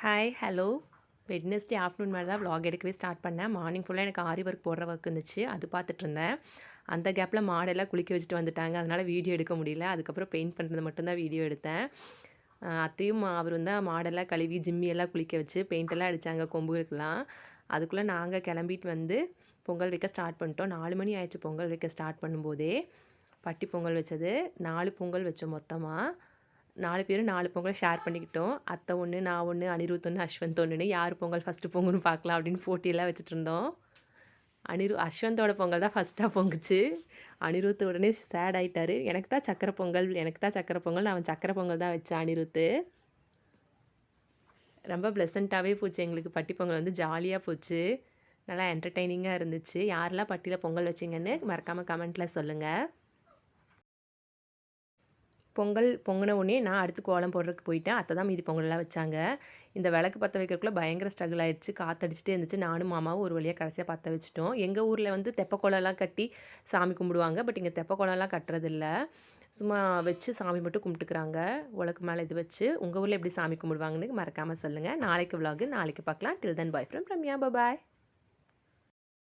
Hi hello Wednesday afternoon மேலே தான் vlog எடுக்கவே ஸ்டார்ட் பண்ணேன். மார்னிங் ஃபுல்லாக எனக்கு ஆரி ஒர்க் போடுற ஒர்க் இருந்துச்சு. அது பார்த்துட்ருந்தேன். அந்த கேப்பில் மாடெல்லாம் குளிக்க வச்சுட்டு வந்துட்டாங்க. அதனால் வீடியோ எடுக்க முடியல. அதுக்கப்புறம் பெயிண்ட் பண்ணுறது மட்டும்தான் வீடியோ எடுத்தேன். அத்தையும் அவர் வந்து மாடெல்லாம் கழுவி ஜிம்மியெல்லாம் குளிக்க வச்சு பெயிண்டெல்லாம் அடித்தாங்க கொம்புகளுக்கெல்லாம். அதுக்குள்ளே நாங்கள் கிளம்பிட்டு வந்து பொங்கல் வைக்க ஸ்டார்ட் பண்ணிட்டோம். 4 மணி ஆயிடுச்சு பொங்கல் வைக்க ஸ்டார்ட் பண்ணும்போதே. பட்டி பொங்கல் வச்சது 4 பொங்கல் வச்சோம் மொத்தமாக. 4 பேரும் 4 பொங்கல் ஷேர் பண்ணிக்கிட்டோம். அத்தை ஒன்று, நான் ஒன்று, அனிருத் ஒன்று, அஸ்வந்த் ஒன்றுன்னு யார் பொங்கல் ஃபஸ்ட்டு பொங்குன்னு பார்க்கலாம் அப்படின்னு போட்டியெல்லாம் வச்சுட்ருந்தோம். அஸ்வந்தோட பொங்கல் தான் ஃபஸ்ட்டாக பொங்குச்சு. அனிருத் உடனே சேட் ஆகிட்டார். எனக்கு தான் சக்கரை பொங்கல், எனக்கு தான் சக்கரை பொங்கல். நான் சக்கரை பொங்கல் தான் வச்சேன் அனிருத். ரொம்ப ப்ளசண்ட்டாகவே போச்சு எங்களுக்கு. பட்டி பொங்கல் வந்து ஜாலியாக போச்சு. நல்லா என்டர்டெய்னிங்காக இருந்துச்சு. யாரெல்லாம் பட்டியில் பொங்கல் வச்சிங்கன்னு மறக்காமல் கமெண்ட்டில் சொல்லுங்கள். பொங்கல் பொங்கின உடனே நான் அடுத்து கோலம் போடுறதுக்கு போயிட்டேன். அத்தை தான் மீதி பொங்கல்லாம் வச்சாங்க. இந்த விளக்கு பற்ற வைக்கிறதுக்குள்ள பயங்கர ஸ்ட்ரகிள் ஆயிடுச்சு. காற்றடிச்சிட்டே இருந்துச்சு. நானும் மாமாவும் ஒரு வழியாக கடைசியாக பற்ற வச்சுட்டோம். எங்கள் ஊரில் வந்து தெப்பக்குளம்லாம் கட்டி சாமி கும்பிடுவாங்க. பட் இங்கே தெப்பக்குளம்லாம் கட்டுறதில்ல. சும்மா வச்சு சாமி மட்டும் கும்பிட்டுக்கிறாங்க. உலக்கு மேலே இது வச்சு. உங்கள் ஊரில் எப்படி சாமி கும்பிடுவாங்கன்னு மறக்காமல் சொல்லுங்கள். நாளைக்கு vlog நாளைக்கு பார்க்கலாம். டில் தென் பாய் ஃப்ரம் ரம்யா. பாய்.